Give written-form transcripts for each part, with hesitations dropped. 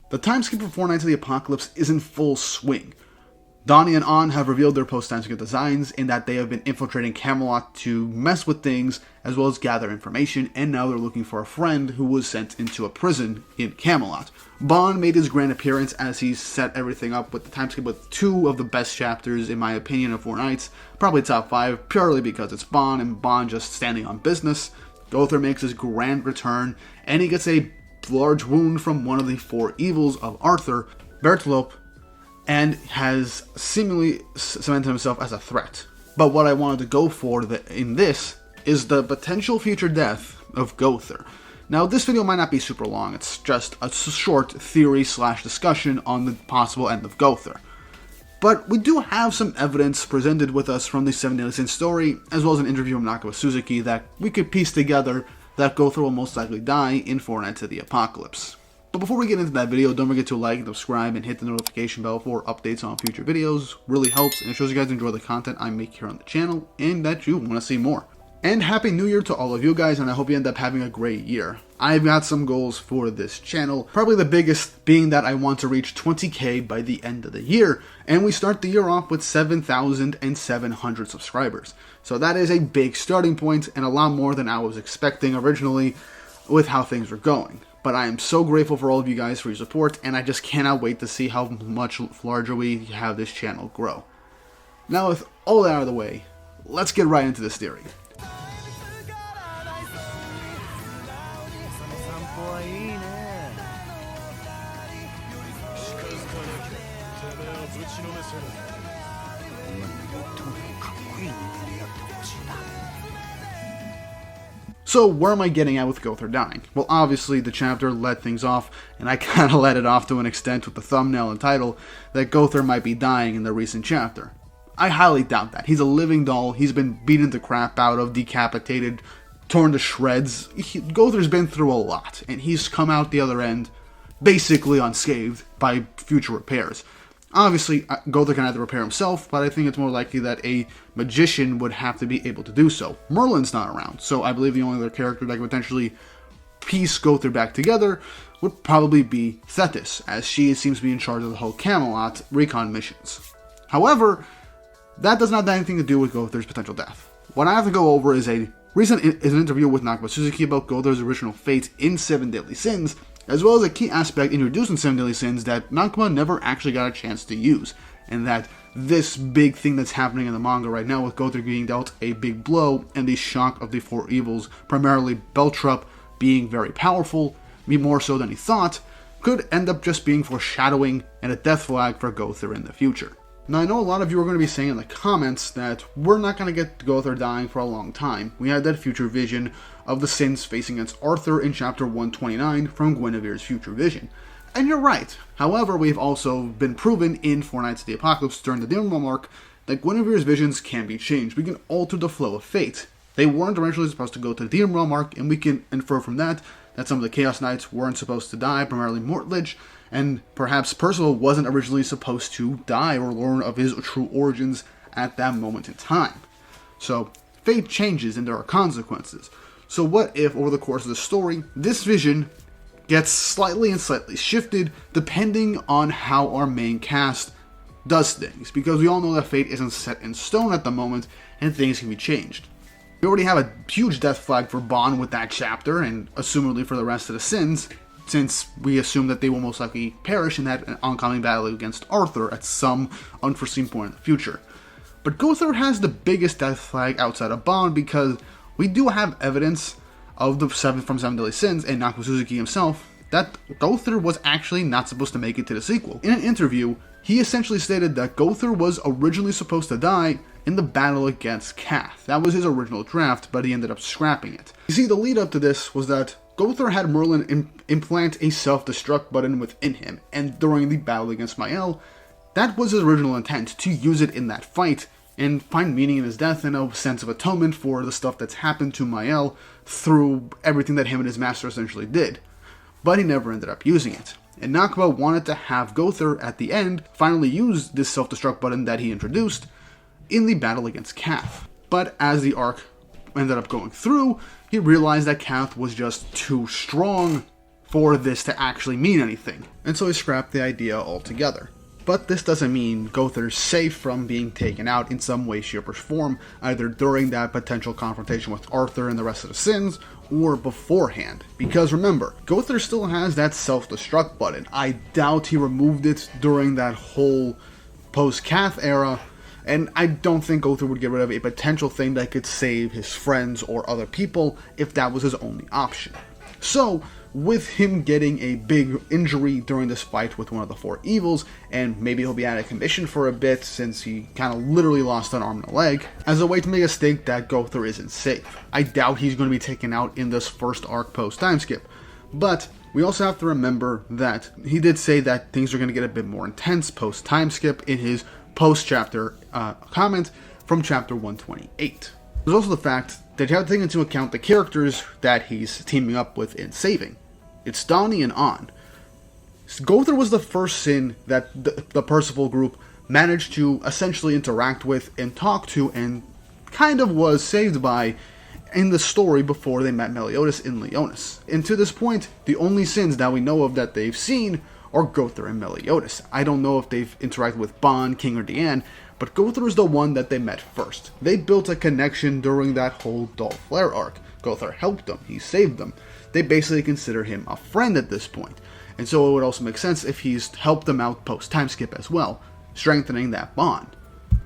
The timeskip for Four Nights of the Apocalypse is in full swing. Donnie and An have revealed their post-timeskip designs in that they have been infiltrating Camelot to mess with things as well as gather information, and now they're looking for a friend who was sent into a prison in Camelot. Ban made his grand appearance as he set everything up with the timeskip with two of the best chapters, in my opinion, of Four Nights. Probably top 5, purely because it's Ban, and Ban just standing on business. Gowther makes his grand return, and he gets a large wound from one of the four evils of Arthur, Bertlope, and has seemingly cemented himself as a threat. But what I wanted to go for in this is the potential future death of Gowther. Now, this video might not be super long, it's just a short theory/discussion on the possible end of Gowther. But we do have some evidence presented with us from the Seven Deadly Sins story, as well as an interview from Nakaba Suzuki, that we could piece together that Gowther will most likely die in Four Nights of the Apocalypse. But before we get into that video, don't forget to like, subscribe, and hit the notification bell for updates on future videos. Really helps, and it shows you guys enjoy the content I make here on the channel, and that you want to see more. And Happy New Year to all of you guys, and I hope you end up having a great year. I've got some goals for this channel, probably the biggest being that I want to reach 20k by the end of the year, and we start the year off with 7,700 subscribers. So that is a big starting point, and a lot more than I was expecting originally with how things were going. But I am so grateful for all of you guys for your support, and I just cannot wait to see how much larger we have this channel grow. Now, with all that out of the way, let's get right into this theory. So, where am I getting at with Gowther dying? Well, obviously, the chapter led things off, and I kind of let it off to an extent with the thumbnail and title, that Gowther might be dying in the recent chapter. I highly doubt that. He's a living doll, he's been beaten the crap out of, decapitated, torn to shreds. Gowther's been through a lot, and he's come out the other end basically unscathed by future repairs. Obviously, Gowther can either repair himself, but I think it's more likely that a magician would have to be able to do so. Merlin's not around, so I believe the only other character that could potentially piece Gowther back together would probably be Thetis, as she seems to be in charge of the whole Camelot recon missions. However, that does not have anything to do with Gowther's potential death. What I have to go over is an interview with Nakaba Suzuki about Gowther's original fate in Seven Deadly Sins, as well as a key aspect introduced in Seven Deadly Sins that Nakaba never actually got a chance to use, and that this big thing that's happening in the manga right now with Gowther being dealt a big blow and the shock of the four evils, primarily Beltrup being very powerful, be more so than he thought, could end up just being foreshadowing and a death flag for Gowther in the future. Now, I know a lot of you are going to be saying in the comments that we're not going to get Gowther dying for a long time. We had that future vision of the Sins facing against Arthur in chapter 129 from Guinevere's future vision. And you're right. However, we've also been proven in Four Nights of the Apocalypse during the denouement arc that Guinevere's visions can be changed. We can alter the flow of fate. They weren't originally supposed to go to the denouement arc, and we can infer from that some of the Chaos Knights weren't supposed to die, primarily Mortlich, and perhaps Percival wasn't originally supposed to die or learn of his true origins at that moment in time. So, fate changes and there are consequences. So what if, over the course of the story, this vision gets slightly shifted depending on how our main cast does things? Because we all know that fate isn't set in stone at the moment and things can be changed. We already have a huge death flag for Ban with that chapter, and assumedly for the rest of the Sins, since we assume that they will most likely perish in that oncoming battle against Arthur at some unforeseen point in the future. But Gowther has the biggest death flag outside of Ban because we do have evidence of the Seven Deadly Sins and Nakaba Suzuki himself that Gowther was actually not supposed to make it to the sequel. In an interview, he essentially stated that Gowther was originally supposed to die in the battle against Kath. That was his original draft, but he ended up scrapping it. You see, the lead up to this was that Gowther had Merlin implant a self-destruct button within him, and during the battle against Mael, that was his original intent, to use it in that fight, and find meaning in his death and a sense of atonement for the stuff that's happened to Mael through everything that him and his master essentially did. But he never ended up using it. And Nakaba wanted to have Gowther, at the end, finally use this self-destruct button that he introduced in the battle against Kath. But as the arc ended up going through, he realized that Kath was just too strong for this to actually mean anything, and so he scrapped the idea altogether. But this doesn't mean Gowther's safe from being taken out in some way, shape, or form, either during that potential confrontation with Arthur and the rest of the Sins, or beforehand. Because remember, Gowther still has that self-destruct button. I doubt he removed it during that whole post-Cath era, and I don't think Gowther would get rid of a potential thing that could save his friends or other people if that was his only option. So, with him getting a big injury during this fight with one of the four evils, and maybe he'll be out of commission for a bit since he kind of literally lost an arm and a leg, as a way to make us think that Gowther isn't safe. I doubt he's going to be taken out in this first arc post-time skip, but we also have to remember that he did say that things are going to get a bit more intense post-time skip in his post-chapter comment from chapter 128. There's also the fact that you have to take into account the characters that he's teaming up with and saving. It's Donnie and An. Gowther was the first Sin that the Percival group managed to essentially interact with and talk to and kind of was saved by in the story before they met Meliodas in Leonis. And to this point, the only Sins that we know of that they've seen are Gowther and Meliodas. I don't know if they've interacted with Ban, King, or Diane, but Gowther is the one that they met first. They built a connection during that whole Dolph-Flair arc. Gowther helped them, he saved them. They basically consider him a friend at this point. And so it would also make sense if he's helped them out post-time skip as well, strengthening that bond.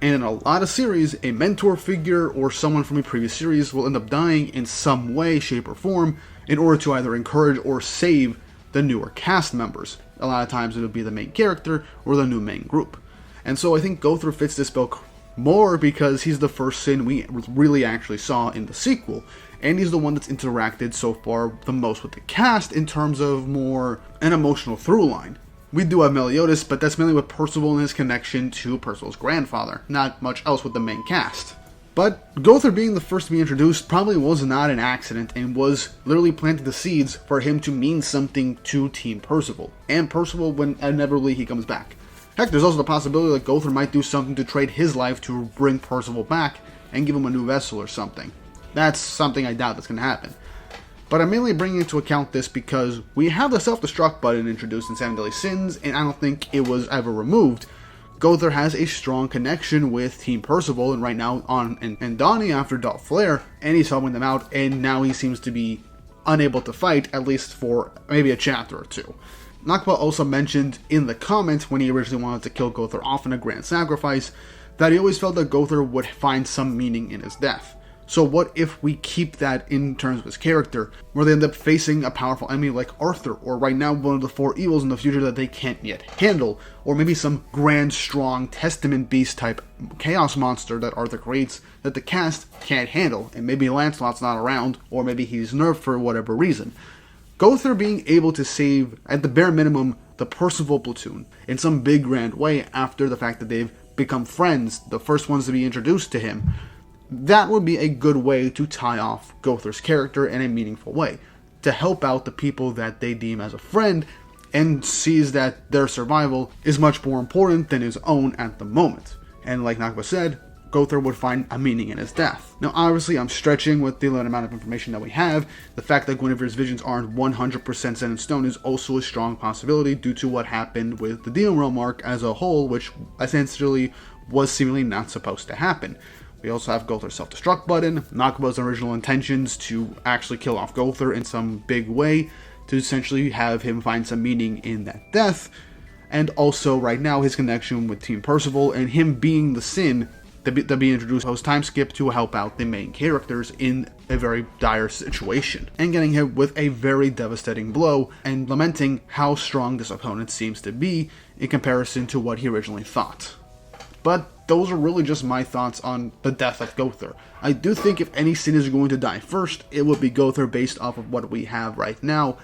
And in a lot of series, a mentor figure or someone from a previous series will end up dying in some way, shape, or form in order to either encourage or save the newer cast members. A lot of times it would be the main character or the new main group. And so I think Gowther fits this bill more because he's the first Sin we really actually saw in the sequel, and he's the one that's interacted so far the most with the cast in terms of more an emotional through line. We do have Meliodas, but that's mainly with Percival and his connection to Percival's grandfather, not much else with the main cast. But Gowther being the first to be introduced probably was not an accident and was literally planting the seeds for him to mean something to Team Percival, and Percival when inevitably he comes back. Heck, there's also the possibility that Gowther might do something to trade his life to bring Percival back and give him a new vessel or something. That's something I doubt that's going to happen. But I'm mainly bringing into account this because we have the self-destruct button introduced in Seven Deadly Sins, and I don't think it was ever removed. Gowther has a strong connection with Team Percival, and right now An and Donnie after Dolph-Flair, and he's helping them out, and now he seems to be unable to fight, at least for maybe a chapter or two. Nakba also mentioned in the comment when he originally wanted to kill Gowther off in a grand sacrifice that he always felt that Gowther would find some meaning in his death. So what if we keep that in terms of his character, where they end up facing a powerful enemy like Arthur, or right now one of the four evils in the future that they can't yet handle, or maybe some grand, strong Testament Beast type chaos monster that Arthur creates that the cast can't handle, and maybe Lancelot's not around, or maybe he's nerfed for whatever reason. Gowther being able to save, at the bare minimum, the Percival platoon in some big grand way after the fact that they've become friends, the first ones to be introduced to him, that would be a good way to tie off Gowther's character in a meaningful way, to help out the people that they deem as a friend and sees that their survival is much more important than his own at the moment. And like Nakba said, Gowther would find a meaning in his death. Now obviously I'm stretching with the limited amount of information that we have. The fact that Guinevere's visions aren't 100% set in stone is also a strong possibility due to what happened with the Demon Realm arc as a whole, which essentially was seemingly not supposed to happen. We also have Gowther's self-destruct button, Nakba's original intentions to actually kill off Gowther in some big way, to essentially have him find some meaning in that death, and also right now his connection with Team Percival and him being the Sin to be introduced post-time skip to help out the main characters in a very dire situation, and getting hit with a very devastating blow and lamenting how strong this opponent seems to be in comparison to what he originally thought. But those are really just my thoughts on the death of Gowther. I do think if any Sin is going to die first, it would be Gowther based off of what we have right now.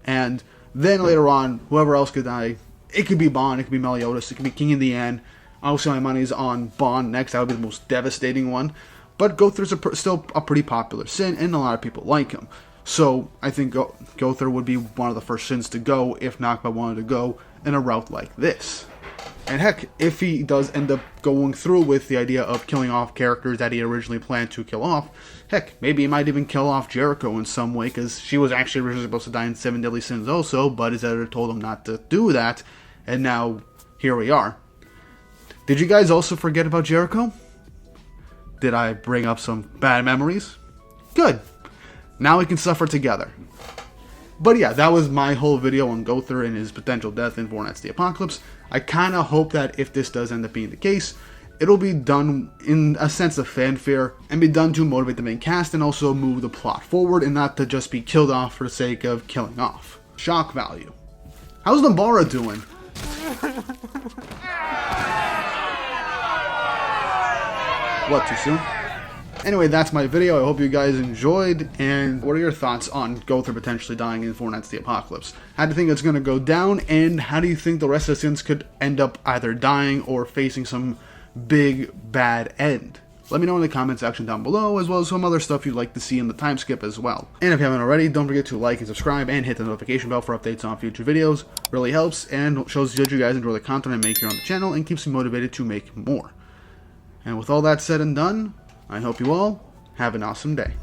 And then later on, whoever else could die, it could be Ban, it could be Meliodas, it could be King in the end. Obviously my money's on Ban next, that would be the most devastating one. But Gowther's still a pretty popular Sin, and a lot of people like him. So I think Gowther would be one of the first Sins to go if Nakba wanted to go in a route like this. And heck, if he does end up going through with the idea of killing off characters that he originally planned to kill off, heck, maybe he might even kill off Jericho in some way, because she was actually originally supposed to die in 7 Deadly Sins also, but his editor told him not to do that, and now here we are. Did you guys also forget about Jericho? Did I bring up some bad memories? Good. Now we can suffer together. But yeah, that was my whole video on Gowther and his potential death in Vornet's The Apocalypse. I kind of hope that if this does end up being the case, it'll be done in a sense of fanfare and be done to motivate the main cast and also move the plot forward and not to just be killed off for the sake of killing off. Shock value. How's Nambara doing? What, too soon? Anyway, that's my video. I hope you guys enjoyed. And what are your thoughts on Gowther potentially dying in Vornet's The Apocalypse? How do you think it's going to go down? And how do you think the rest of the sins could end up either dying or facing some big bad end? Let me know in the comment section down below, as well as some other stuff you'd like to see in the time skip as well. And if you haven't already, don't forget to like and subscribe and hit the notification bell for updates on future videos. Really helps and shows that you guys enjoy the content I make here on the channel and keeps me motivated to make more. And with all that said and done, I hope you all have an awesome day.